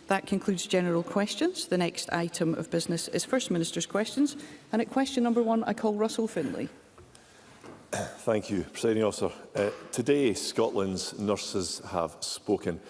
That concludes general questions. The next item of business is First Minister's questions. And at question number 1, I call Russell Finlay. Thank you, Presiding Officer. Today, Scotland's nurses have spoken.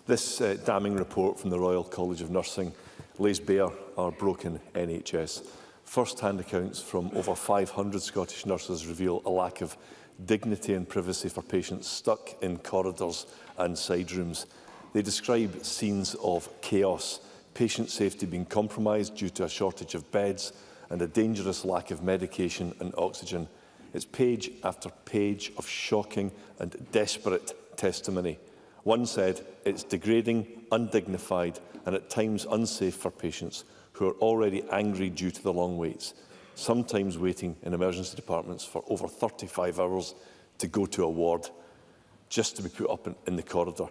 This damning report from the Royal College of Nursing lays bare our broken NHS. First-hand accounts from over 500 Scottish nurses reveal a lack of dignity and privacy for patients stuck in corridors and side rooms. They describe scenes of chaos, patient safety being compromised due to a shortage of beds and a dangerous lack of medication and oxygen. It's page after page of shocking and desperate testimony. One said it's degrading, undignified and at times unsafe for patients who are already angry due to the long waits, sometimes waiting in emergency departments for over 35 hours to go to a ward, just to be put up in the corridor.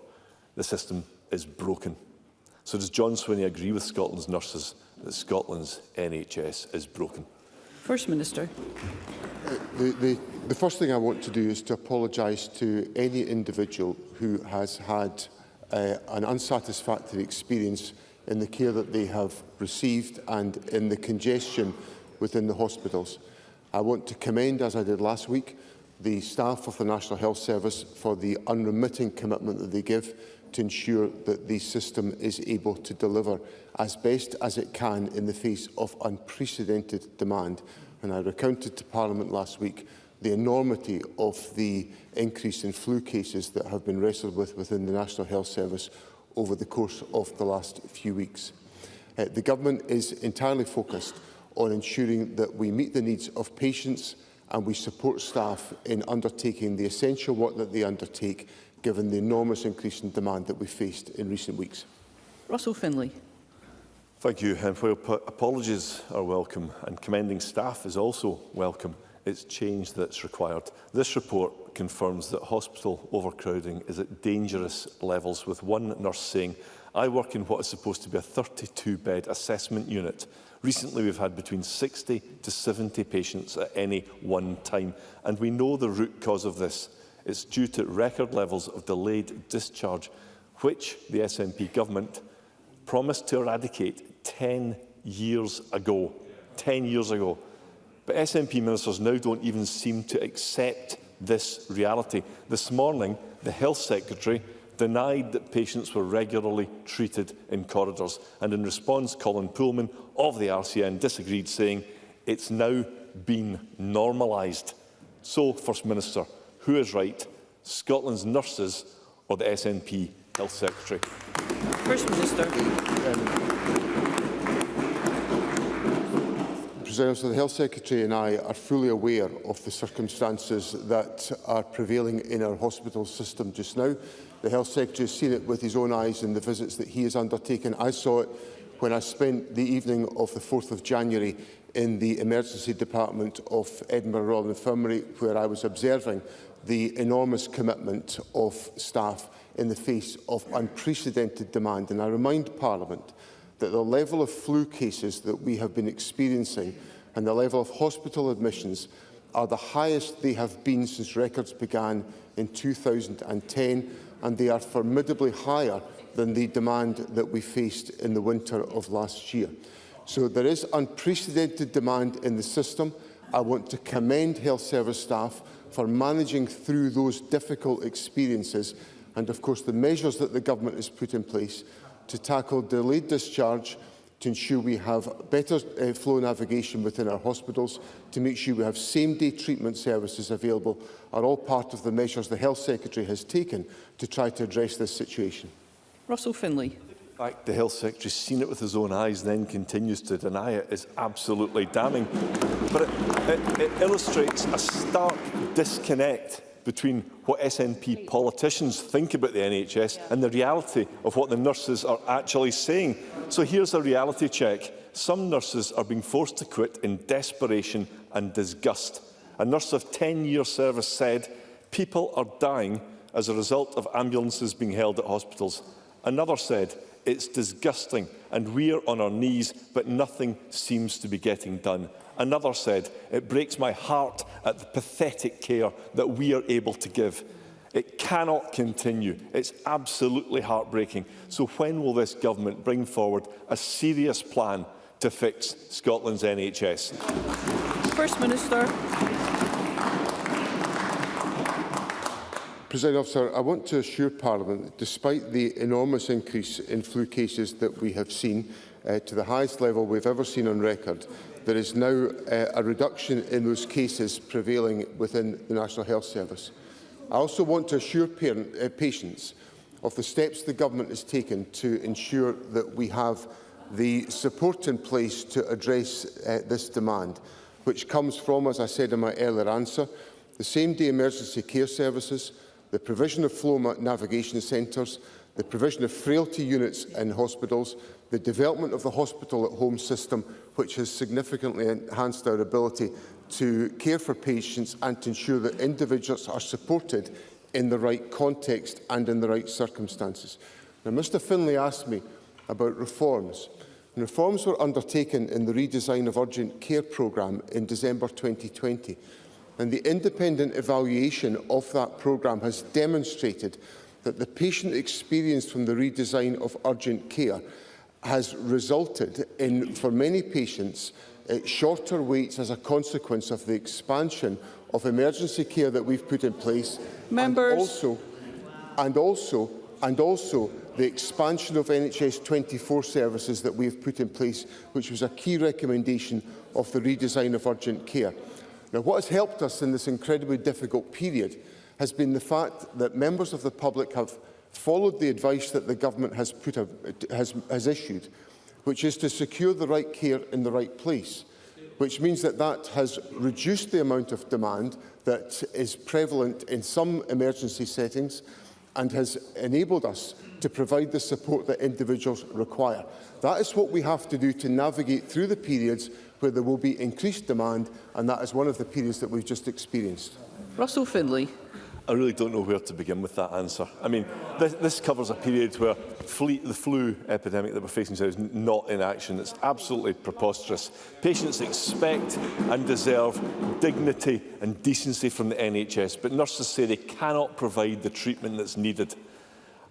The system is broken. So does John Swinney agree with Scotland's nurses that Scotland's NHS is broken? First Minister. The first thing I want to do is to apologise to any individual who has had an unsatisfactory experience in the care that they have received and in the congestion within the hospitals. I want to commend, as I did last week, the staff of the National Health Service for the unremitting commitment that they give to ensure that the system is able to deliver as best as it can in the face of unprecedented demand. And I recounted to Parliament last week the enormity of the increase in flu cases that have been wrestled with within the National Health Service over the course of the last few weeks. The Government is entirely focused on ensuring that we meet the needs of patients and we support staff in undertaking the essential work that they undertake, given the enormous increase in demand that we faced in recent weeks. Russell Finlay. Thank you. And while apologies are welcome and commending staff is also welcome, it's change that's required. This report confirms that hospital overcrowding is at dangerous levels, with one nurse saying, "I work in what is supposed to be a 32-bed assessment unit. Recently, we've had between 60 to 70 patients at any one time, and we know the root cause of this. It's due to record levels of delayed discharge, which the SNP government promised to eradicate 10 years ago. 10 years ago. But SNP ministers now don't even seem to accept this reality. This morning, the Health Secretary denied that patients were regularly treated in corridors. And in response, Colin Pullman of the RCN disagreed, saying it's now been normalised. So, First Minister, who is right, Scotland's nurses or the SNP Health Secretary? First Minister. So the Health Secretary and I are fully aware of the circumstances that are prevailing in our hospital system just now. The Health Secretary has seen it with his own eyes in the visits that he has undertaken. I saw it when I spent the evening of the 4th of January in the emergency department of Edinburgh Royal Infirmary, where I was observing the enormous commitment of staff in the face of unprecedented demand. And I remind Parliament that the level of flu cases that we have been experiencing and the level of hospital admissions are the highest they have been since records began in 2010, and they are formidably higher than the demand that we faced in the winter of last year. So there is unprecedented demand in the system. I want to commend health service staff for managing through those difficult experiences, and of course the measures that the Government has put in place to tackle delayed discharge, to ensure we have better flow navigation within our hospitals, to make sure we have same-day treatment services available, are all part of the measures the Health Secretary has taken to try to address this situation. Russell Finlay. The fact the Health Secretary has seen it with his own eyes and then continues to deny it is absolutely damning. But it illustrates a stark disconnect between what SNP politicians think about the NHS and the reality of what the nurses are actually saying. So here's a reality check. Some nurses are being forced to quit in desperation and disgust. A nurse of 10-year service said, "People are dying as a result of ambulances being held at hospitals." Another said, "It's disgusting and we're on our knees, but nothing seems to be getting done." Another said, "It breaks my heart at the pathetic care that we are able to give." It cannot continue. It's absolutely heartbreaking. So when will this government bring forward a serious plan to fix Scotland's NHS? First Minister. Presiding Officer, I want to assure Parliament that despite the enormous increase in flu cases that we have seen, to the highest level we've ever seen on record, there is now a reduction in those cases prevailing within the National Health Service. I also want to assure patients of the steps the Government has taken to ensure that we have the support in place to address this demand, which comes from, as I said in my earlier answer, the same-day emergency care services, the provision of flow navigation centres, the provision of frailty units in hospitals, the development of the hospital-at-home system, which has significantly enhanced our ability to care for patients and to ensure that individuals are supported in the right context and in the right circumstances. Now, Mr Finlay asked me about reforms. And reforms were undertaken in the redesign of urgent care programme in December 2020. And the independent evaluation of that programme has demonstrated that the patient experience from the redesign of urgent care has resulted in, for many patients, shorter waits as a consequence of the expansion of emergency care that we've put in place, Members. and also the expansion of NHS 24 services that we have put in place, which was a key recommendation of the redesign of urgent care. Now, what has helped us in this incredibly difficult period has been the fact that members of the public have followed the advice that the Government has issued, which is to secure the right care in the right place, which means that that has reduced the amount of demand that is prevalent in some emergency settings and has enabled us to provide the support that individuals require. That is what we have to do to navigate through the periods where there will be increased demand, and that is one of the periods that we've just experienced. Russell Finlay. I really don't know where to begin with that answer. I mean, this covers a period where the flu epidemic that we're facing now is not in action. It's absolutely preposterous. Patients expect and deserve dignity and decency from the NHS, but nurses say they cannot provide the treatment that's needed.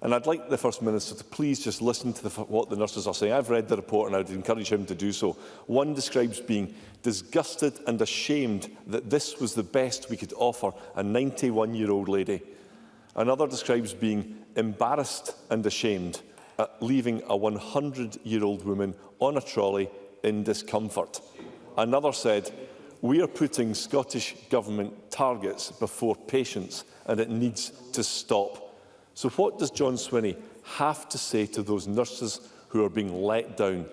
And I'd like the First Minister to please just listen to what the nurses are saying. I've read the report and I would encourage him to do so. One describes being disgusted and ashamed that this was the best we could offer a 91-year-old lady. Another describes being embarrassed and ashamed at leaving a 100-year-old woman on a trolley in discomfort. Another said, "We are putting Scottish Government targets before patients and it needs to stop." So what does John Swinney have to say to those nurses who are being let down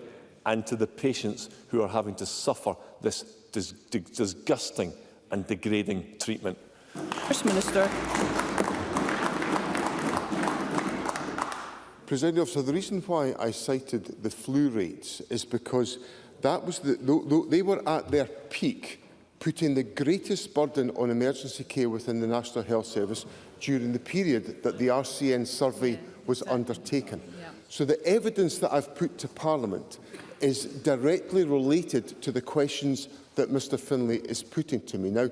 and to the patients who are having to suffer this disgusting and degrading treatment? First Minister. Presiding Officer, the reason why I cited the flu rates is because that was they were at their peak, putting the greatest burden on emergency care within the National Health Service during the period that the RCN survey was undertaken. So the evidence that I've put to Parliament is directly related to the questions that Mr Finlay is putting to me. Now,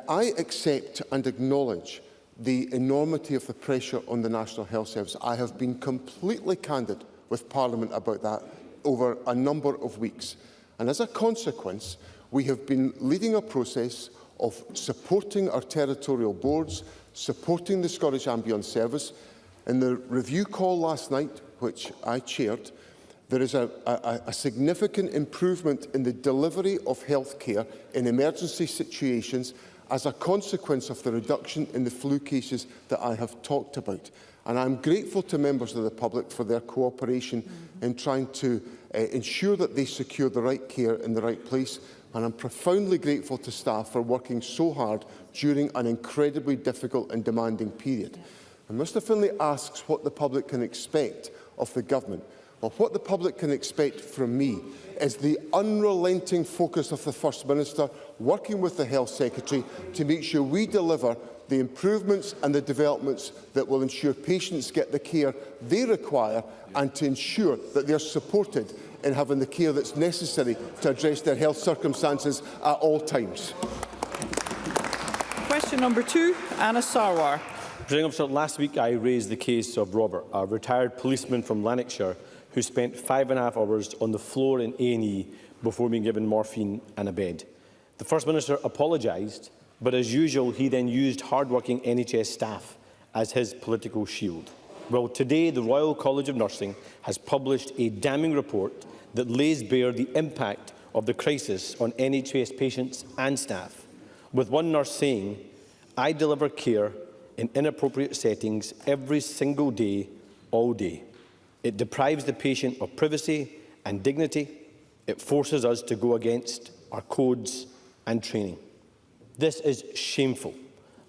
I accept and acknowledge the enormity of the pressure on the National Health Service. I have been completely candid with Parliament about that over a number of weeks. And as a consequence, we have been leading a process of supporting our territorial boards, supporting the Scottish Ambulance Service. In the review call last night, which I chaired, there is a significant improvement in the delivery of healthcare in emergency situations as a consequence of the reduction in the flu cases that I have talked about. And I'm grateful to members of the public for their cooperation in trying to ensure that they secure the right care in the right place. And I'm profoundly grateful to staff for working so hard during an incredibly difficult and demanding period. And Mr Finlay asks what the public can expect of the Government. Well, what the public can expect from me is the unrelenting focus of the First Minister, working with the Health Secretary to make sure we deliver the improvements and the developments that will ensure patients get the care they require and to ensure that they are supported in having the care that's necessary to address their health circumstances at all times. Question number 2, Anna Sarwar. Presiding Officer, last week I raised the case of Robert, a retired policeman from Lanarkshire who spent 5.5 hours on the floor in A&E before being given morphine and a bed. The First Minister apologised, but as usual he then used hard-working NHS staff as his political shield. Well, today the Royal College of Nursing has published a damning report that lays bare the impact of the crisis on NHS patients and staff, with one nurse saying, "I deliver care in inappropriate settings every single day, all day. It deprives the patient of privacy and dignity. It forces us to go against our codes and training." This is shameful.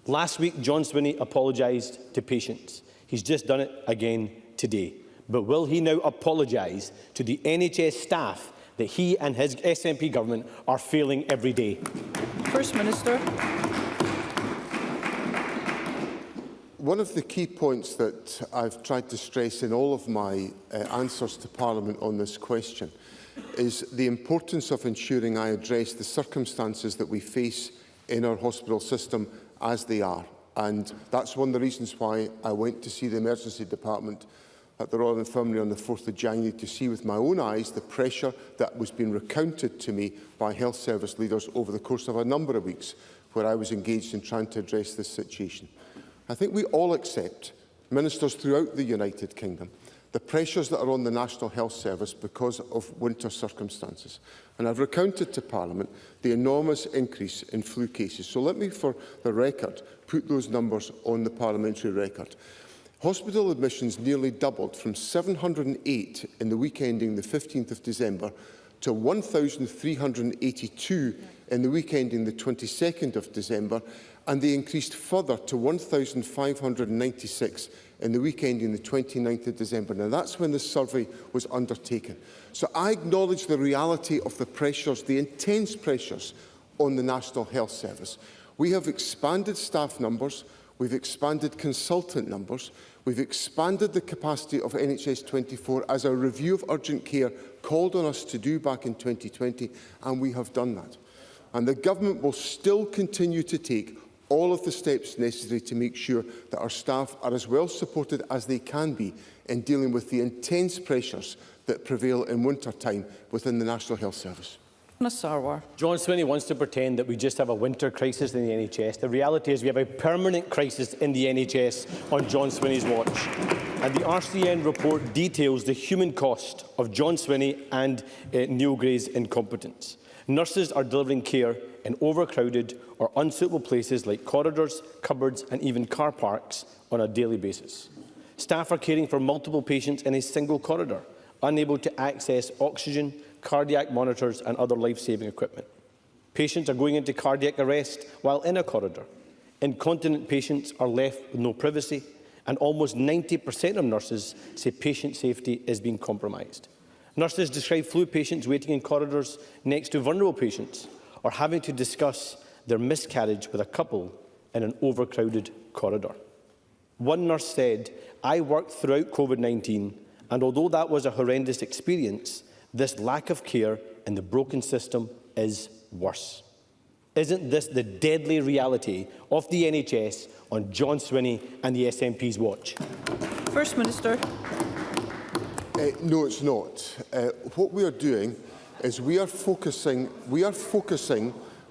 Last week, John Swinney apologised to patients. He's just done it again today. But will he now apologise to the NHS staff that he and his SNP government are failing every day? First Minister. One of the key points that I've tried to stress in all of my answers to Parliament on this question is the importance of ensuring I address the circumstances that we face in our hospital system as they are. And that's one of the reasons why I went to see the emergency department at the Royal Infirmary on the 4th of January to see with my own eyes the pressure that was being recounted to me by health service leaders over the course of a number of weeks where I was engaged in trying to address this situation. I think we all accept, ministers throughout the United Kingdom, the pressures that are on the National Health Service because of winter circumstances. And I've recounted to Parliament the enormous increase in flu cases. So let me, for the record, put those numbers on the parliamentary record. Hospital admissions nearly doubled from 708 in the week ending the 15th of December to 1,382 in the week ending the 22nd of December, and they increased further to 1,596 in the week ending the 29th of December. Now, that's when the survey was undertaken. So I acknowledge the reality of the pressures, the intense pressures on the National Health Service. We have expanded staff numbers, we've expanded consultant numbers, we've expanded the capacity of NHS 24 as a review of urgent care called on us to do back in 2020, and we have done that. And the government will still continue to take all of the steps necessary to make sure that our staff are as well supported as they can be in dealing with the intense pressures that prevail in winter time within the National Health Service. Sarwar. John Swinney wants to pretend that we just have a winter crisis in the NHS. The reality is we have a permanent crisis in the NHS on John Swinney's watch. And the RCN report details the human cost of John Swinney and Neil Gray's incompetence. Nurses are delivering care in overcrowded or unsuitable places like corridors, cupboards and even car parks on a daily basis. Staff are caring for multiple patients in a single corridor, unable to access oxygen, cardiac monitors and other life-saving equipment. Patients are going into cardiac arrest while in a corridor. Incontinent patients are left with no privacy, and almost 90% of nurses say patient safety is being compromised. Nurses describe flu patients waiting in corridors next to vulnerable patients or having to discuss their miscarriage with a couple in an overcrowded corridor. One nurse said, "I worked throughout COVID-19, and although that was a horrendous experience, this lack of care in the broken system is worse." Isn't this the deadly reality of the NHS on John Swinney and the SNP's watch? First Minister. No, it's not. What we are doing is we are focusing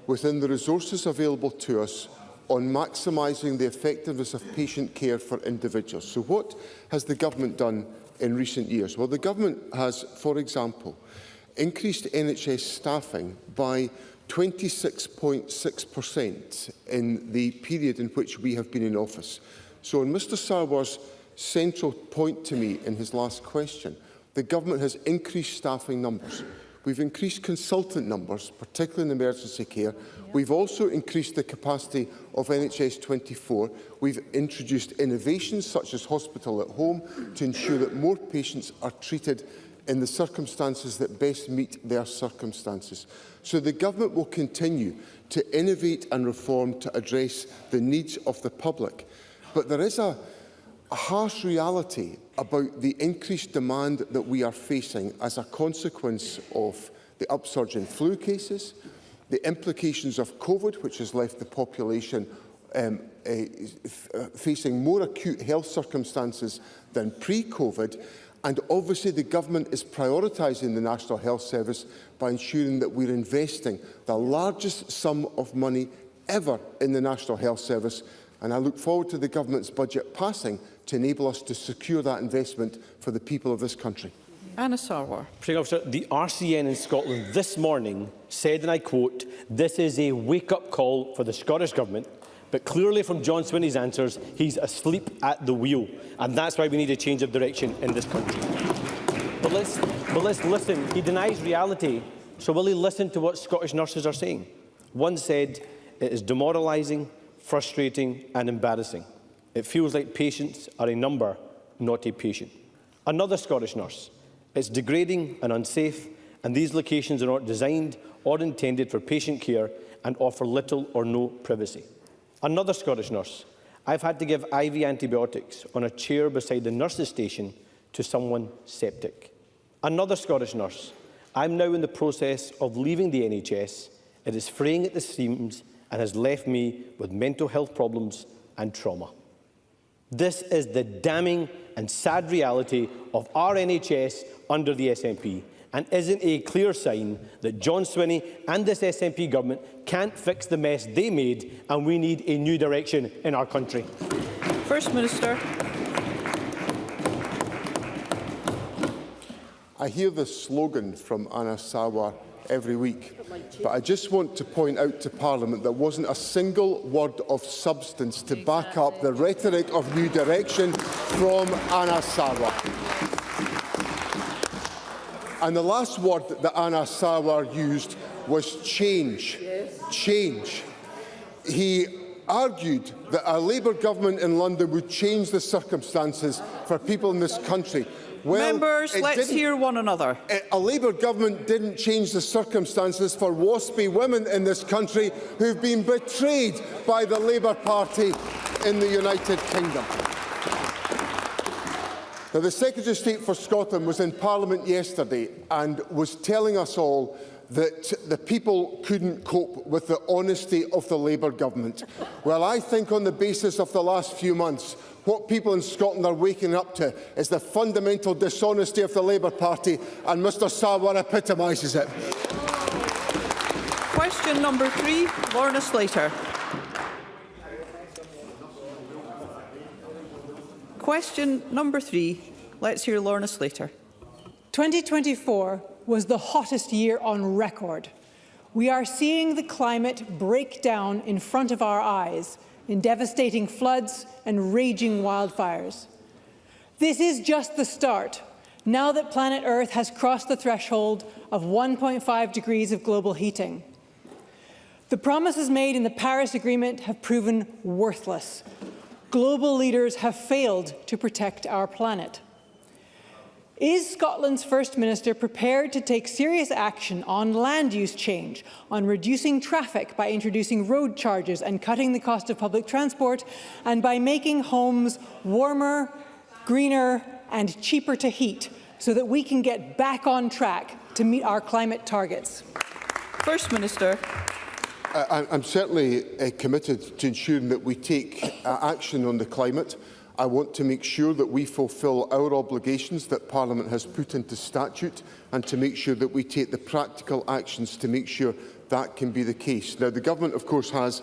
within the resources available to us on maximising the effectiveness of patient care for individuals. So what has the government done in recent years? Well, the government has, for example, increased NHS staffing by 26.6% in the period in which we have been in office. So in Mr Sarwar's central point to me in his last question, the government has increased staffing numbers. We've increased consultant numbers, particularly in emergency care. We've also increased the capacity of NHS 24. We've introduced innovations such as Hospital at Home to ensure that more patients are treated in the circumstances that best meet their circumstances. So the government will continue to innovate and reform to address the needs of the public. But there is a harsh reality about the increased demand that we are facing as a consequence of the upsurge in flu cases, the implications of COVID, which has left the population facing more acute health circumstances than pre-COVID. And obviously the government is prioritising the National Health Service by ensuring that we're investing the largest sum of money ever in the National Health Service. And I look forward to the government's budget passing to enable us to secure that investment for the people of this country. Anna Sarwar. Presiding Officer, the RCN in Scotland this morning said, and I quote, "This is a wake-up call for the Scottish Government." But clearly from John Swinney's answers, he's asleep at the wheel. And that's why we need a change of direction in this country. But let's listen. He denies reality. So will he listen to what Scottish nurses are saying? One said, "It is demoralising, frustrating and embarrassing. It feels like patients are a number, not a patient." Another Scottish nurse, "It's degrading and unsafe, and these locations are not designed or intended for patient care and offer little or no privacy." Another Scottish nurse, "I've had to give IV antibiotics on a chair beside the nurses' station to someone septic." Another Scottish nurse, "I'm now in the process of leaving the NHS. It is fraying at the seams and has left me with mental health problems and trauma." This is the damning and sad reality of our NHS under the SNP, and isn't a clear sign that John Swinney and this SNP government can't fix the mess they made, and we need a new direction in our country. First Minister. I hear this slogan from Anna Sarwar every week, but I just want to point out to Parliament there wasn't a single word of substance to back up the rhetoric of new direction from Anna Sarwar. And the last word that Anna Sarwar used was change. Yes. Change. He argued that a Labour government in London would change the circumstances for people in this country. Well, members, let's hear one another. A Labour government didn't change the circumstances for waspy women in this country who've been betrayed by the Labour Party in the United Kingdom. Now, the Secretary of State for Scotland was in Parliament yesterday and was telling us all that the people couldn't cope with the honesty of the Labour government. Well, I think on the basis of the last few months, what people in Scotland are waking up to is the fundamental dishonesty of the Labour Party, and Mr Sarwar epitomises it. Question number 3, Lorna Slater. Question number 3. Let's hear Lorna Slater. 2024 was the hottest year on record. We are seeing the climate break down in front of our eyes in devastating floods and raging wildfires. This is just the start, now that planet Earth has crossed the threshold of 1.5 degrees of global heating. The promises made in the Paris Agreement have proven worthless. Global leaders have failed to protect our planet. Is Scotland's First Minister prepared to take serious action on land use change, on reducing traffic by introducing road charges and cutting the cost of public transport, and by making homes warmer, greener and cheaper to heat, so that we can get back on track to meet our climate targets? First Minister. I'm certainly committed to ensuring that we take action on the climate. I want to make sure that we fulfil our obligations that Parliament has put into statute, and to make sure that we take the practical actions to make sure that can be the case. Now, the Government, of course, has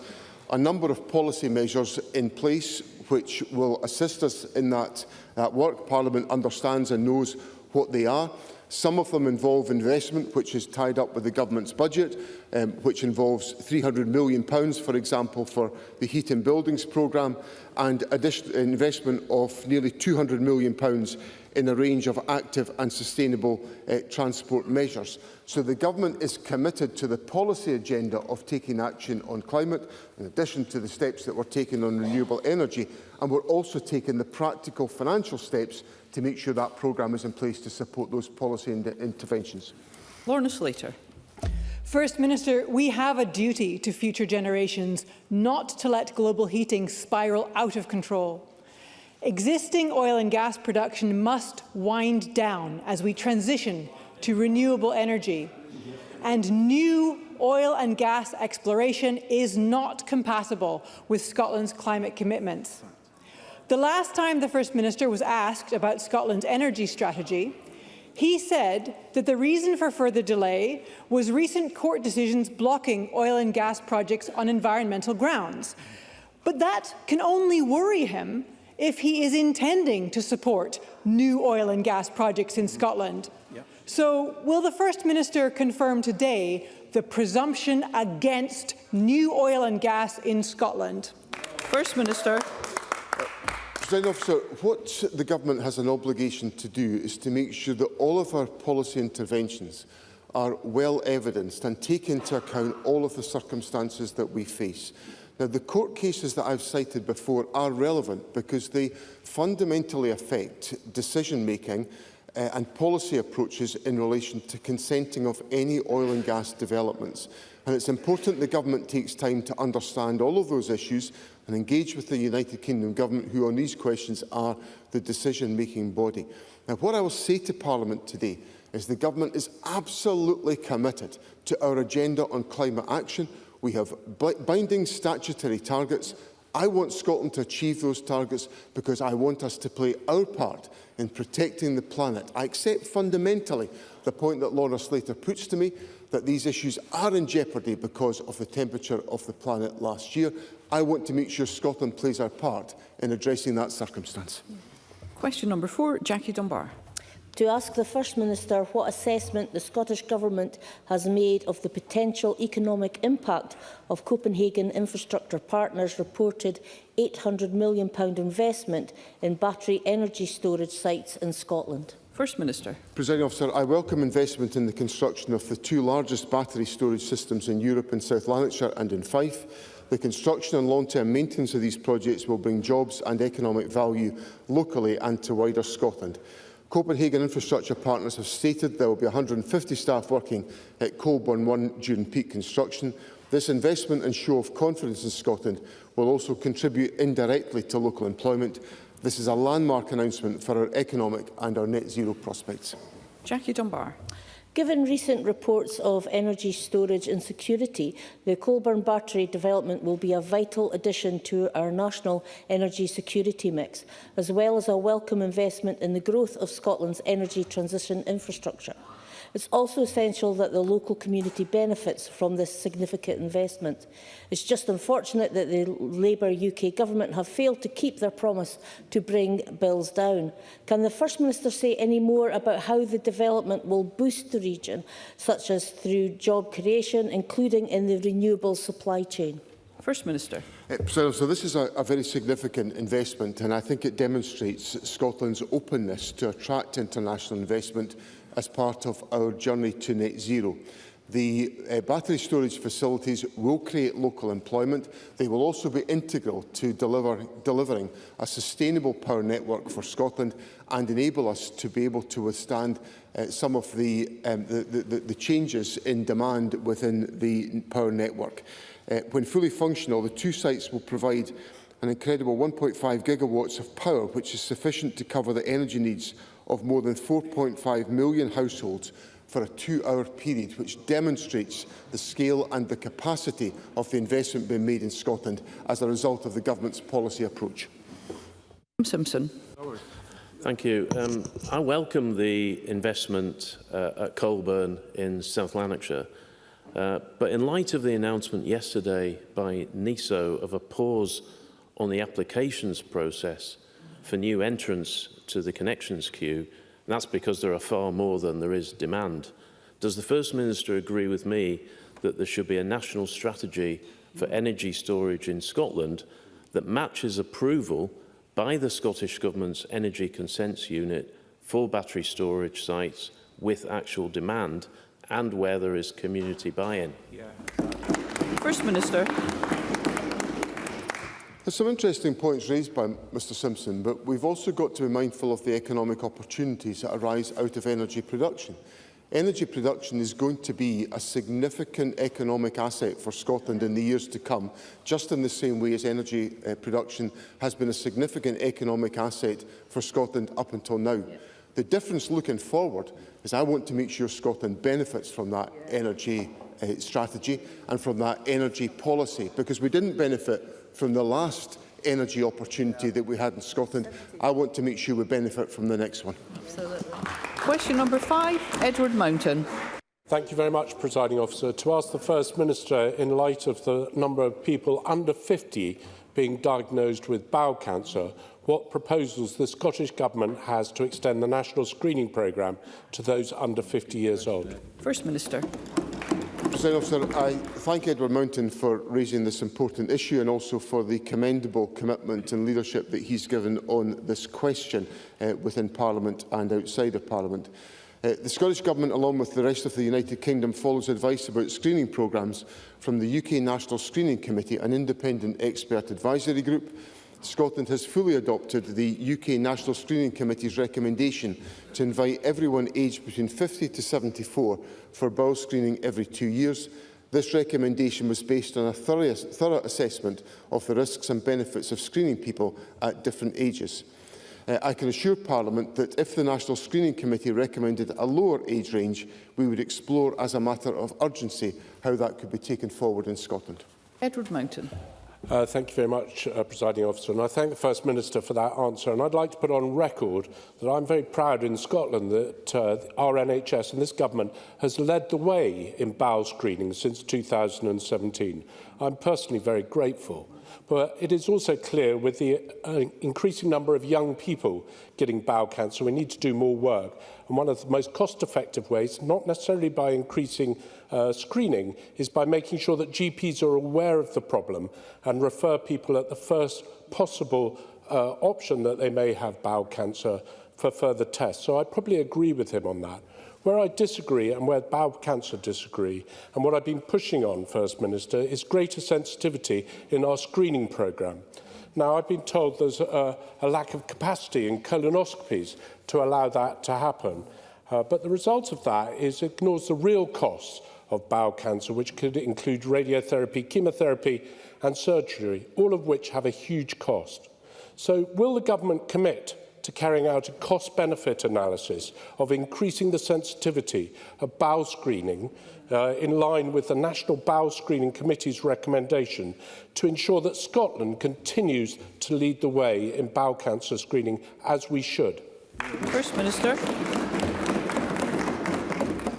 a number of policy measures in place which will assist us in that work. Parliament understands and knows what they are. Some of them involve investment, which is tied up with the Government's budget, which involves £300 million, for example, for the Heat and Buildings programme, and additional investment of nearly £200 million in a range of active and sustainable transport measures. So the Government is committed to the policy agenda of taking action on climate, in addition to the steps that we're taking on renewable energy, and we're also taking the practical financial steps to make sure that programme is in place to support those policy interventions. Lorna Slater. First Minister, we have a duty to future generations not to let global heating spiral out of control. Existing oil and gas production must wind down as we transition to renewable energy, and new oil and gas exploration is not compatible with Scotland's climate commitments. The last time the First Minister was asked about Scotland's energy strategy, he said that the reason for further delay was recent court decisions blocking oil and gas projects on environmental grounds. But that can only worry him if he is intending to support new oil and gas projects in Scotland. So will the First Minister confirm today the presumption against new oil and gas in Scotland? First Minister. Presiding Officer, what the Government has an obligation to do is to make sure that all of our policy interventions are well evidenced and take into account all of the circumstances that we face. Now, the court cases that I've cited before are relevant because they fundamentally affect decision-making and policy approaches in relation to consenting of any oil and gas developments. And it's important the Government takes time to understand all of those issues and engage with the United Kingdom Government, who on these questions are the decision-making body. Now, what I will say to Parliament today is the Government is absolutely committed to our agenda on climate action. We have binding statutory targets. I want Scotland to achieve those targets because I want us to play our part in protecting the planet. I accept fundamentally the point that Lorna Slater puts to me, that these issues are in jeopardy because of the temperature of the planet last year. I want to make sure Scotland plays our part in addressing that circumstance. Question number 4, Jackie Dunbar. To ask the First Minister what assessment the Scottish Government has made of the potential economic impact of Copenhagen Infrastructure Partners' reported £800 million investment in battery energy storage sites in Scotland. First Minister. Presiding Officer, I welcome investment in the construction of the 2 largest battery storage systems in Europe, in South Lanarkshire and in Fife. The construction and long-term maintenance of these projects will bring jobs and economic value locally and to wider Scotland. Copenhagen Infrastructure Partners have stated there will be 150 staff working at Colburn 1 during peak construction. This investment and show of confidence in Scotland will also contribute indirectly to local employment. This is a landmark announcement for our economic and our net zero prospects. Jackie Dunbar. Given recent reports of energy storage insecurity, the Colburn battery development will be a vital addition to our national energy security mix, as well as a welcome investment in the growth of Scotland's energy transition infrastructure. It's also essential that the local community benefits from this significant investment. It's just unfortunate that the Labour UK Government have failed to keep their promise to bring bills down. Can the First Minister say any more about how the development will boost the region, such as through job creation, including in the renewable supply chain? First Minister. So this is a very significant investment, and I think it demonstrates Scotland's openness to attract international investment as part of our journey to net zero. The battery storage facilities will create local employment. They will also be integral to delivering a sustainable power network for Scotland and enable us to be able to withstand some of the changes in demand within the power network. When fully functional, the 2 sites will provide an incredible 1.5 gigawatts of power, which is sufficient to cover the energy needs of more than 4.5 million households for a 2-hour period, which demonstrates the scale and the capacity of the investment being made in Scotland as a result of the Government's policy approach. Simpson. Thank you. I welcome the investment at Colburn in South Lanarkshire, but in light of the announcement yesterday by NESO of a pause on the applications process for new entrants to the connections queue, and that's because there are far more than there is demand. Does the First Minister agree with me that there should be a national strategy for energy storage in Scotland that matches approval by the Scottish Government's Energy Consents Unit for battery storage sites with actual demand and where there is community buy-in? First Minister. There's some interesting points raised by Mr Simpson, but we've also got to be mindful of the economic opportunities that arise out of energy production. Energy production is going to be a significant economic asset for Scotland in the years to come, just in the same way as energy production has been a significant economic asset for Scotland up until now. The difference looking forward is I want to make sure Scotland benefits from that energy strategy and from that energy policy, because we didn't benefit from the last energy opportunity that we had in Scotland. I want to make sure we benefit from the next one. Absolutely. Question number 5, Edward Mountain. Thank you very much, Presiding Officer. To ask the First Minister, in light of the number of people under 50 being diagnosed with bowel cancer, what proposals the Scottish Government has to extend the national screening programme to those under 50 years old. First Minister. President Officer, I thank Edward Mountain for raising this important issue and also for the commendable commitment and leadership that he's given on this question within Parliament and outside of Parliament. The Scottish Government, along with the rest of the United Kingdom, follows advice about screening programmes from the UK National Screening Committee, an independent expert advisory group. Scotland has fully adopted the UK National Screening Committee's recommendation to invite everyone aged between 50 to 74 for bowel screening every 2 years. This recommendation was based on a thorough assessment of the risks and benefits of screening people at different ages. I can assure Parliament that if the National Screening Committee recommended a lower age range, we would explore as a matter of urgency how that could be taken forward in Scotland. Edward Mountain. Thank you very much, Presiding Officer, and I thank the First Minister for that answer. And I'd like to put on record that I'm very proud in Scotland that our NHS and this government has led the way in bowel screening since 2017. I'm personally very grateful. But it is also clear with the increasing number of young people getting bowel cancer, we need to do more work. And one of the most cost-effective ways, not necessarily by increasing screening, is by making sure that GPs are aware of the problem and refer people at the first possible option that they may have bowel cancer for further tests. So I probably agree with him on that. Where I disagree and where bowel cancer disagree, and what I've been pushing on, First Minister, is greater sensitivity in our screening programme. Now, I've been told there's a lack of capacity in colonoscopies to allow that to happen. But the result of that is it ignores the real costs of bowel cancer, which could include radiotherapy, chemotherapy and surgery, all of which have a huge cost. So will the government commit to carrying out a cost-benefit analysis of increasing the sensitivity of bowel screening in line with the National Bowel Screening Committee's recommendation to ensure that Scotland continues to lead the way in bowel cancer screening as we should? First Minister.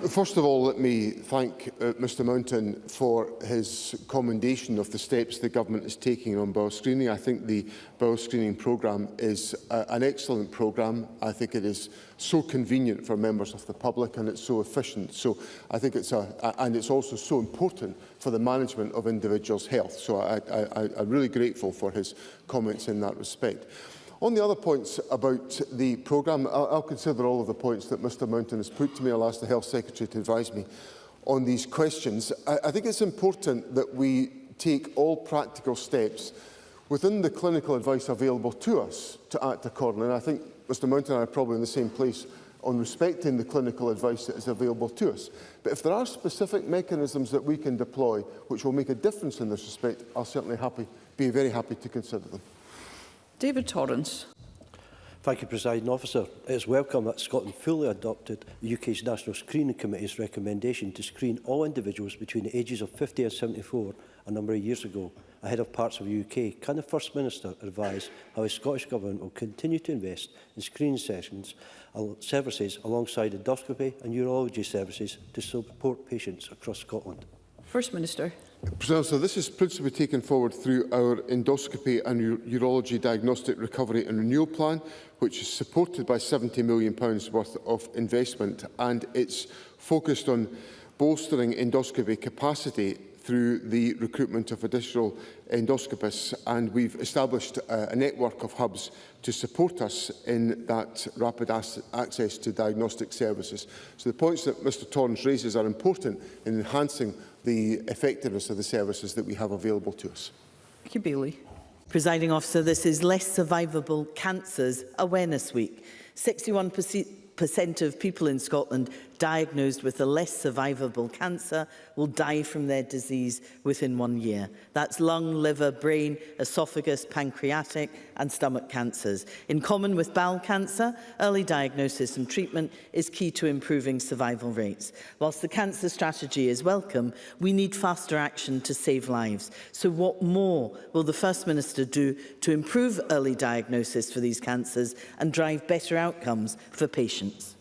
First of all, let me thank Mr Mountain for his commendation of the steps the government is taking on bowel screening. I think the bowel screening programme is an excellent programme. I think it is so convenient for members of the public and it's so efficient. So I think it's also so important for the management of individuals' health. So I'm really grateful for his comments in that respect. On the other points about the programme, I'll consider all of the points that Mr Mountain has put to me. I'll ask the Health Secretary to advise me on these questions. I think it's important that we take all practical steps within the clinical advice available to us to act accordingly. And I think Mr Mountain and I are probably in the same place on respecting the clinical advice that is available to us. But if there are specific mechanisms that we can deploy which will make a difference in this respect, I'll certainly be very happy to consider them. David Torrance. Thank you, Presiding Officer. It is welcome that Scotland fully adopted the UK's National Screening Committee's recommendation to screen all individuals between the ages of 50 and 74 a number of years ago, ahead of parts of the UK. Can the First Minister advise how the Scottish Government will continue to invest in screening services alongside endoscopy and urology services to support patients across Scotland? First Minister. President, so this is principally taken forward through our endoscopy and urology diagnostic recovery and renewal plan, which is supported by £70 million worth of investment, and it's focused on bolstering endoscopy capacity through the recruitment of additional endoscopists, and we've established a network of hubs to support us in that rapid access to diagnostic services. So the points that Mr Torrance raises are important in enhancing the effectiveness of the services that we have available to us. Vicky Bailey. Presiding Officer, this is Less Survivable Cancers Awareness Week. 61% of people in Scotland diagnosed with a less survivable cancer will die from their disease within 1 year. That's lung, liver, brain, esophagus, pancreatic and stomach cancers. In common with bowel cancer, early diagnosis and treatment is key to improving survival rates. Whilst the cancer strategy is welcome, we need faster action to save lives. So what more will the First Minister do to improve early diagnosis for these cancers and drive better outcomes for patients?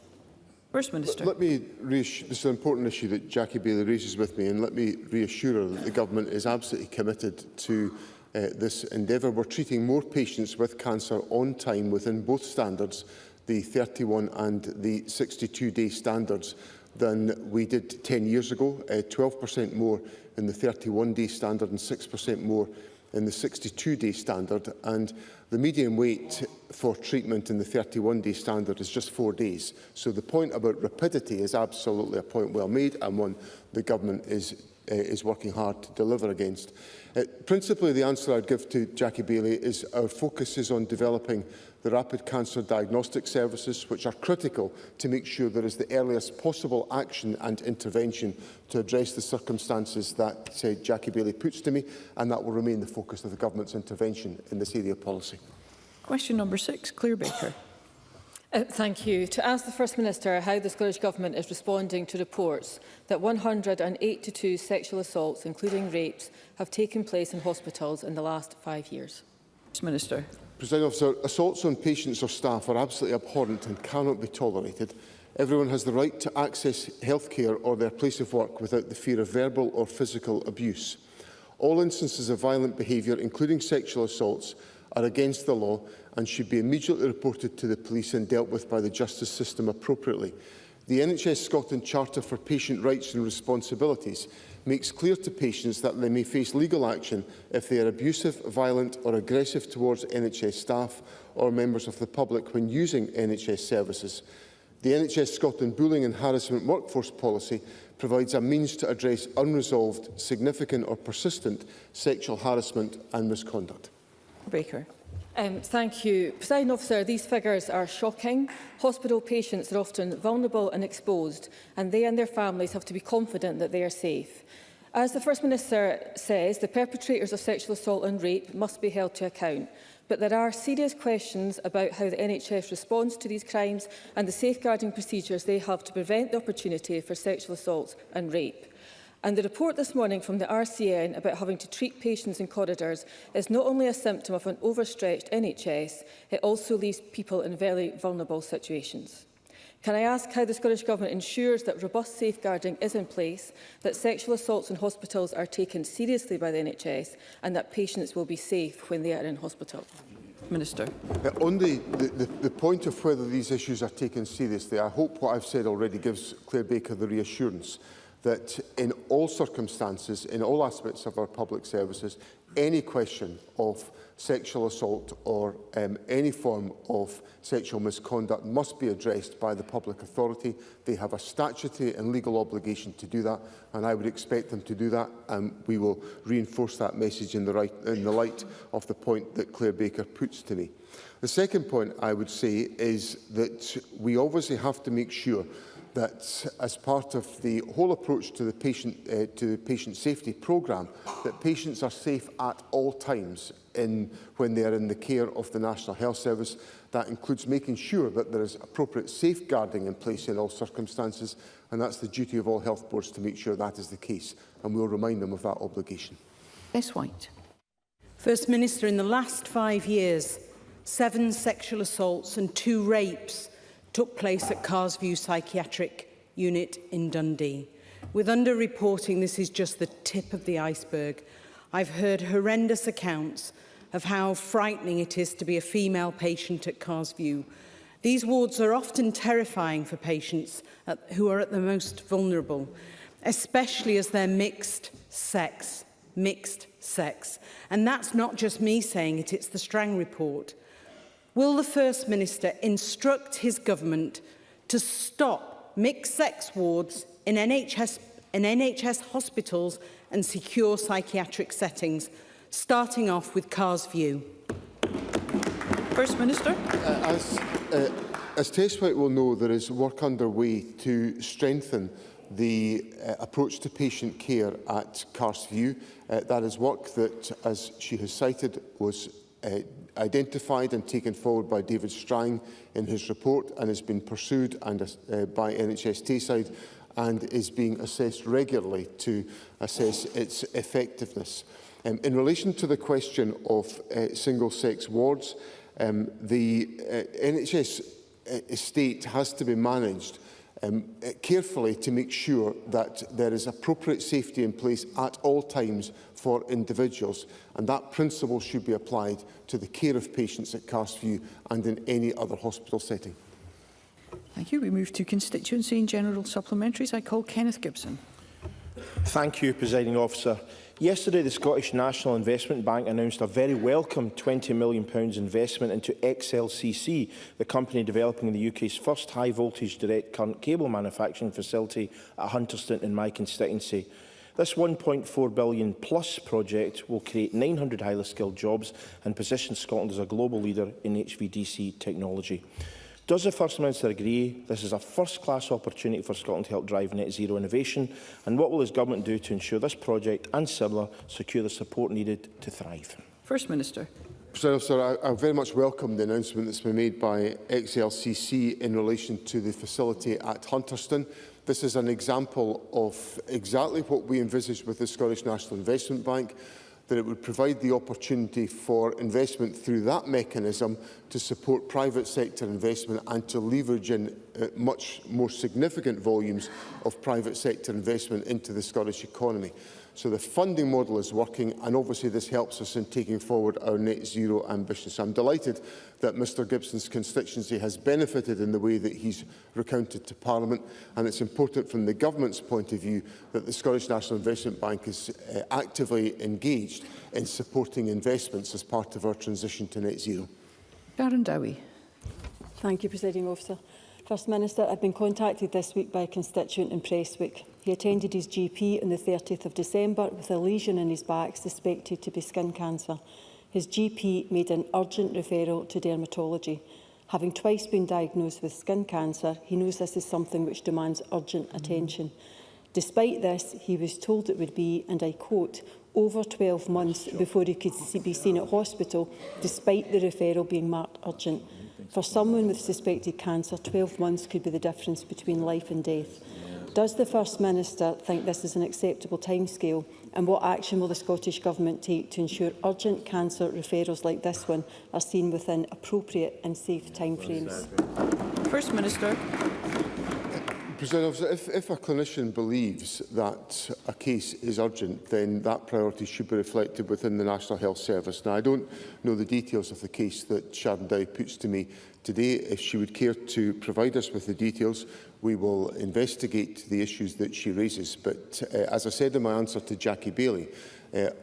First Minister. Let me reassure, this is an important issue that Jackie Baillie raises with me, and let me reassure her that the Government is absolutely committed to this endeavour. We're treating more patients with cancer on time within both standards, the 31 and the 62-day standards, than we did 10 years ago, 12% more in the 31-day standard and 6% more in the 62-day standard. And the median wait for treatment in the 31-day standard is just 4 days. So the point about rapidity is absolutely a point well made, and one the Government is working hard to deliver against. Principally, the answer I'd give to Jackie Baillie is our focus is on developing the rapid cancer diagnostic services, which are critical to make sure there is the earliest possible action and intervention to address the circumstances that Jackie Baillie puts to me, and that will remain the focus of the Government's intervention in this area of policy. Question number 6, Claire Baker. Thank you. To ask the First Minister how the Scottish Government is responding to reports that 182 sexual assaults, including rapes, have taken place in hospitals in the last 5 years. First Minister. Presiding Officer, assaults on patients or staff are absolutely abhorrent and cannot be tolerated. Everyone has the right to access healthcare or their place of work without the fear of verbal or physical abuse. All instances of violent behaviour, including sexual assaults, are against the law and should be immediately reported to the police and dealt with by the justice system appropriately. The NHS Scotland Charter for Patient Rights and Responsibilities makes clear to patients that they may face legal action if they are abusive, violent or aggressive towards NHS staff or members of the public when using NHS services. The NHS Scotland Bullying and Harassment Workforce Policy provides a means to address unresolved, significant or persistent sexual harassment and misconduct. Baker. Thank you. Presiding Officer, these figures are shocking. Hospital patients are often vulnerable and exposed, and they and their families have to be confident that they are safe. As the First Minister says, the perpetrators of sexual assault and rape must be held to account. But there are serious questions about how the NHS responds to these crimes and the safeguarding procedures they have to prevent the opportunity for sexual assault and rape. And the report this morning from the RCN about having to treat patients in corridors is not only a symptom of an overstretched NHS, it also leaves people in very vulnerable situations. Can I ask how the Scottish Government ensures that robust safeguarding is in place, that sexual assaults in hospitals are taken seriously by the NHS, and that patients will be safe when they are in hospital? Minister. On the point of whether these issues are taken seriously, I hope what I've said already gives Claire Baker the reassurance that in all circumstances, in all aspects of our public services, any question of sexual assault or any form of sexual misconduct must be addressed by the public authority. They have a statutory and legal obligation to do that, and I would expect them to do that, and we will reinforce that message in the light of the point that Claire Baker puts to me. The second point I would say is that we obviously have to make sure that as part of the whole approach to the patient safety programme, that patients are safe at all times when they are in the care of the National Health Service. That includes making sure that there is appropriate safeguarding in place in all circumstances, and that's the duty of all health boards to make sure that is the case, and we will remind them of that obligation. Ms White. First Minister, in the last 5 years, 7 sexual assaults and 2 rapes took place at Carsview Psychiatric Unit in Dundee. With underreporting, this is just the tip of the iceberg. I've heard horrendous accounts of how frightening it is to be a female patient at Carsview. These wards are often terrifying for patients who are at the most vulnerable, especially as they're mixed sex. And that's not just me saying it, it's the Strang report. Will the First Minister instruct his government to stop mixed-sex wards in NHS hospitals and secure psychiatric settings, starting off with Carsview? First Minister. As Testwhite will know, there is work underway to strengthen the approach to patient care at Carsview. That is work that, as she has cited, was identified and taken forward by David Strang in his report and has been pursued and, by NHS Tayside and is being assessed regularly to assess its effectiveness. In relation to the question of single-sex wards, the NHS estate has to be managed carefully to make sure that there is appropriate safety in place at all times for individuals, and that principle should be applied to the care of patients at Carsview and in any other hospital setting. Thank you. We move to constituency and general supplementaries. I call Kenneth Gibson. Thank you, Presiding Officer. Yesterday, the Scottish National Investment Bank announced a very welcome £20 million investment into XLCC, the company developing the UK's first high-voltage direct current cable manufacturing facility at Hunterston in my constituency. This £1.4 billion plus project will create 900 highly skilled jobs and position Scotland as a global leader in HVDC technology. Does the First Minister agree this is a first-class opportunity for Scotland to help drive net zero innovation? And what will his government do to ensure this project and similar secure the support needed to thrive? First Minister. Sir, I very much welcome the announcement that's been made by XLCC in relation to the facility at Hunterston. This is an example of exactly what we envisaged with the Scottish National Investment Bank, that it would provide the opportunity for investment through that mechanism to support private sector investment and to leverage in much more significant volumes of private sector investment into the Scottish economy. So the funding model is working, and obviously this helps us in taking forward our net zero ambitions. So I'm delighted that Mr Gibson's constituency has benefited in the way that he's recounted to Parliament, and it's important from the government's point of view that the Scottish National Investment Bank is actively engaged in supporting investments as part of our transition to net zero. Sharon Dowie. Thank you, Presiding Officer. First Minister, I've been contacted this week by a constituent in Prestwick. He attended his GP on the 30th of December with a lesion in his back suspected to be skin cancer. His GP made an urgent referral to dermatology. Having twice been diagnosed with skin cancer, he knows this is something which demands urgent attention. Despite this, he was told it would be, and I quote, over 12 months before he could be seen at hospital, despite the referral being marked urgent. For someone with suspected cancer, 12 months could be the difference between life and death. Does the First Minister think this is an acceptable timescale, and what action will the Scottish Government take to ensure urgent cancer referrals like this one are seen within appropriate and safe timeframes? First Minister. President Officer, if a clinician believes that a case is urgent, then that priority should be reflected within the National Health Service. Now, I don't know the details of the case that Sharon Dowie puts to me today. If she would care to provide us with the details, we will investigate the issues that she raises. But as I said in my answer to Jackie Bailey,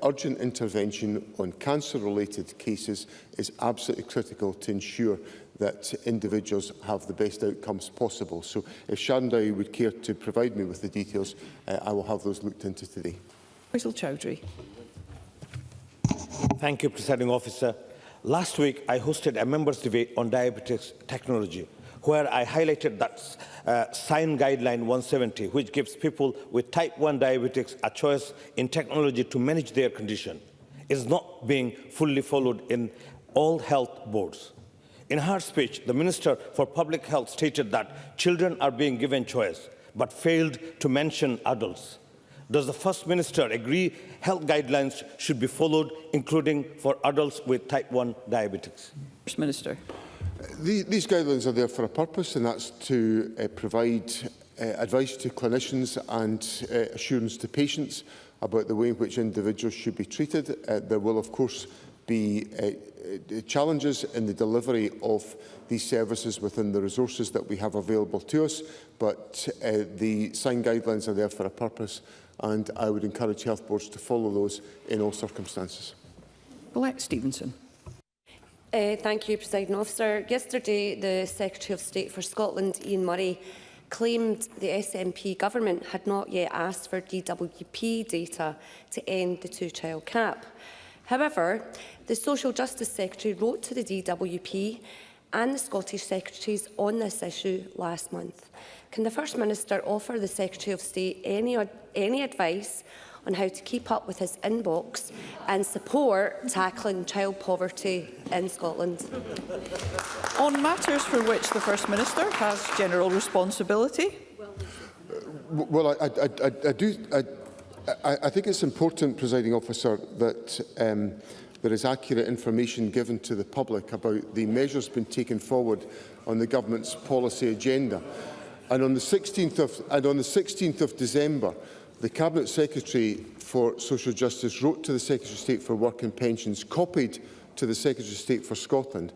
urgent intervention on cancer-related cases is absolutely critical to ensure that individuals have the best outcomes possible. So if Sharon Dowie would care to provide me with the details, I will have those looked into today. Faisal Chowdhury. Thank you, Presiding Officer. Last week, I hosted a members' debate on diabetes technology, where I highlighted that SIGN Guideline 170, which gives people with type 1 diabetes a choice in technology to manage their condition, is not being fully followed in all health boards. In her speech, the Minister for Public Health stated that children are being given choice, but failed to mention adults. Does the First Minister agree health guidelines should be followed, including for adults with type 1 diabetes? First Minister. These guidelines are there for a purpose, and that's to provide advice to clinicians and assurance to patients about the way in which individuals should be treated. There will, of course, be challenges in the delivery of these services within the resources that we have available to us, but the SIGN guidelines are there for a purpose, and I would encourage health boards to follow those in all circumstances. Colette Stevenson. Thank you, Presiding Officer. Yesterday, the Secretary of State for Scotland, Ian Murray, claimed the SNP government had not yet asked for DWP data to end the two-child cap. However, the Social Justice Secretary wrote to the DWP and the Scottish Secretaries on this issue last month. Can the First Minister offer the Secretary of State any advice on how to keep up with his inbox and support tackling child poverty in Scotland? On matters for which the First Minister has general responsibility. Well, I think it's important, Presiding Officer, that there is accurate information given to the public about the measures being taken forward on the Government's policy agenda. And on the 16th of December, the Cabinet Secretary for Social Justice wrote to the Secretary of State for Work and Pensions, copied to the Secretary of State for Scotland,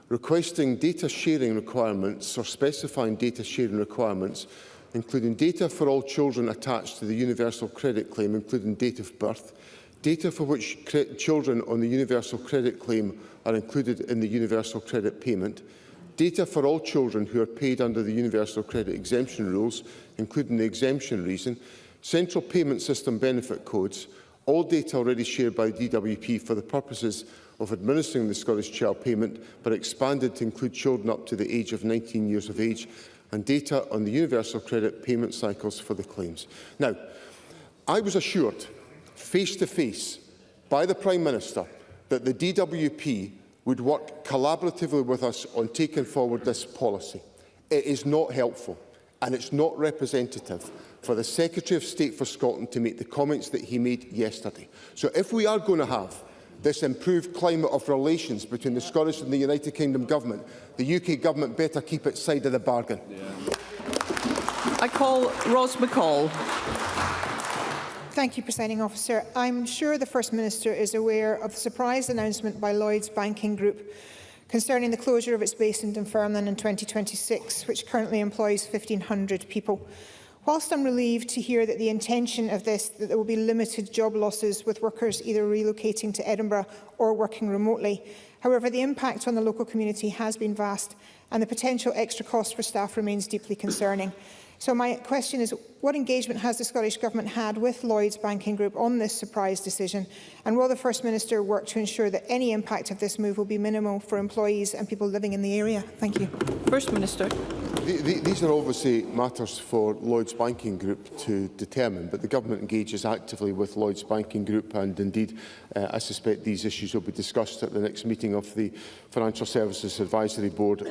requesting data sharing requirements or specifying data sharing requirements, including data for all children attached to the universal credit claim, including date of birth, data for which children on the universal credit claim are included in the universal credit payment, data for all children who are paid under the universal credit exemption rules, including the exemption reason, central payment system benefit codes, all data already shared by DWP for the purposes of administering the Scottish Child Payment, but expanded to include children up to the age of 19 years of age, and data on the universal credit payment cycles for the claims. Now, I was assured, face to face, by the Prime Minister that the DWP would work collaboratively with us on taking forward this policy. It is not helpful and it's not representative for the Secretary of State for Scotland to make the comments that he made yesterday. So if we are going to have this improved climate of relations between the Scottish and the United Kingdom Government, the UK Government better keep its side of the bargain. I call Ros McCall. Thank you, Presiding Officer. I'm sure the First Minister is aware of the surprise announcement by Lloyds Banking Group concerning the closure of its base in Dunfermline in 2026, which currently employs 1,500 people. Whilst I'm relieved to hear that the intention of this, that there will be limited job losses with workers either relocating to Edinburgh or working remotely, however, the impact on the local community has been vast and the potential extra cost for staff remains deeply concerning. So my question is, what engagement has the Scottish Government had with Lloyds Banking Group on this surprise decision? And will the First Minister work to ensure that any impact of this move will be minimal for employees and people living in the area? Thank you. First Minister. These are obviously matters for Lloyds Banking Group to determine, but the Government engages actively with Lloyds Banking Group, and indeed I suspect these issues will be discussed at the next meeting of the Financial Services Advisory Board,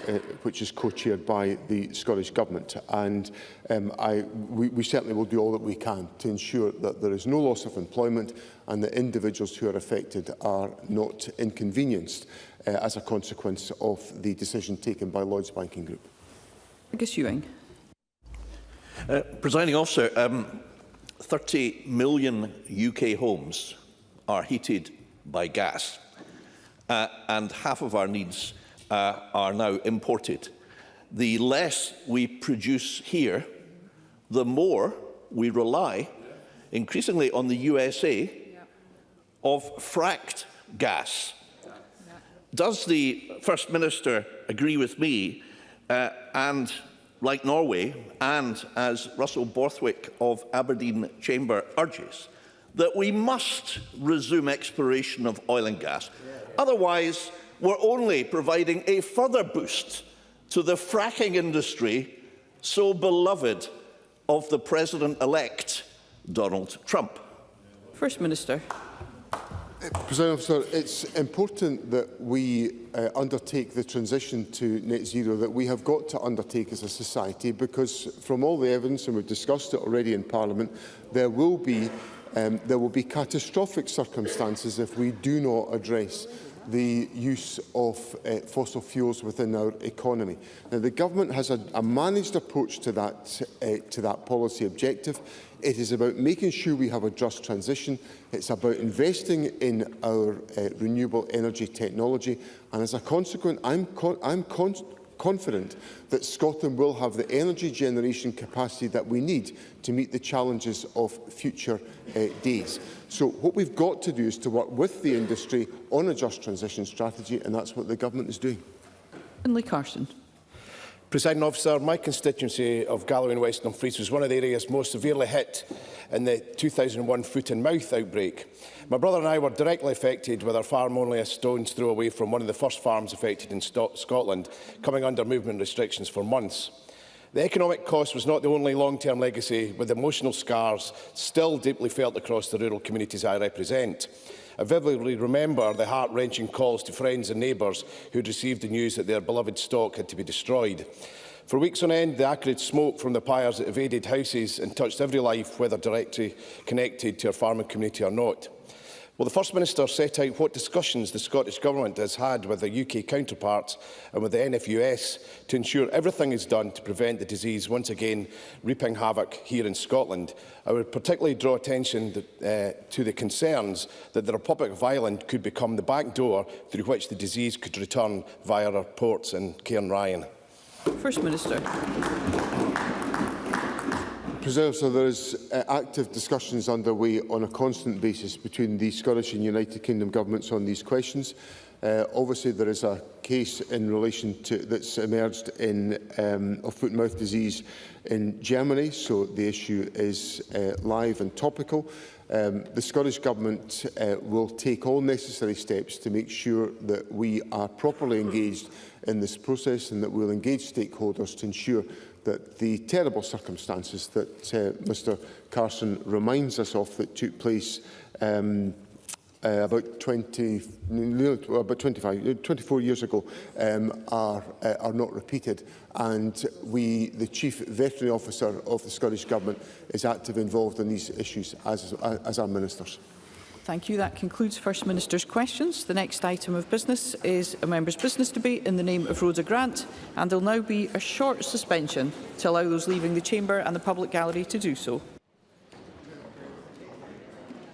which is co-chaired by the Scottish Government. And we certainly will do all that we can to ensure that there is no loss of employment and that individuals who are affected are not inconvenienced as a consequence of the decision taken by Lloyds Banking Group. Angus Ewing. Presiding Officer, 30 million UK homes are heated by gas, and half of our needs are now imported. The less we produce here, the more we rely, increasingly on the USA, of fracked gas. Does the First Minister agree with me, and like Norway, and as Russell Borthwick of Aberdeen Chamber urges, that we must resume exploration of oil and gas? Otherwise, we're only providing a further boost to the fracking industry so beloved of the President-elect, Donald Trump. First Minister. President Officer, it's important that we undertake the transition to net zero that we have got to undertake as a society, because from all the evidence, and we've discussed it already in Parliament, there will be catastrophic circumstances if we do not address the use of fossil fuels within our economy. Now, the Government has a managed approach to that policy objective. It is about making sure we have a just transition. It's about investing in our renewable energy technology. And as a consequence, I'm confident that Scotland will have the energy generation capacity that we need to meet the challenges of future days. So what we've got to do is to work with the industry on a just transition strategy, and that's what the Government is doing. Finlay Carson. Presiding Officer, my constituency of Galloway and West Dumfries was one of the areas most severely hit in the 2001 foot and mouth outbreak. My brother and I were directly affected, with our farm only a stone's throw away from one of the first farms affected in Scotland, coming under movement restrictions for months. The economic cost was not the only long-term legacy, with emotional scars still deeply felt across the rural communities I represent. I vividly remember the heart-wrenching calls to friends and neighbours who had received the news that their beloved stock had to be destroyed. For weeks on end, the acrid smoke from the pyres evaded houses and touched every life, whether directly connected to our farming community or not. Will the First Minister set out what discussions the Scottish Government has had with their UK counterparts and with the NFUS to ensure everything is done to prevent the disease once again reaping havoc here in Scotland? I would particularly draw attention to the concerns that the Republic of Ireland could become the back door through which the disease could return via our ports in Cairnryan. First Minister. President, so there is active discussions underway on a constant basis between the Scottish and United Kingdom governments on these questions. Obviously, there is a case in relation to that's emerged in of foot and mouth disease in Germany, so the issue is live and topical. The Scottish Government will take all necessary steps to make sure that we are properly engaged in this process and that we will engage stakeholders to ensure that the terrible circumstances that Mr Carson reminds us of that took place about 24 years ago are not repeated, and the Chief Veterinary Officer of the Scottish Government is actively involved in these issues as our ministers. Thank you. That concludes First Minister's questions. The next item of business is a member's business debate in the name of Rhoda Grant, and there will now be a short suspension to allow those leaving the chamber and the public gallery to do so.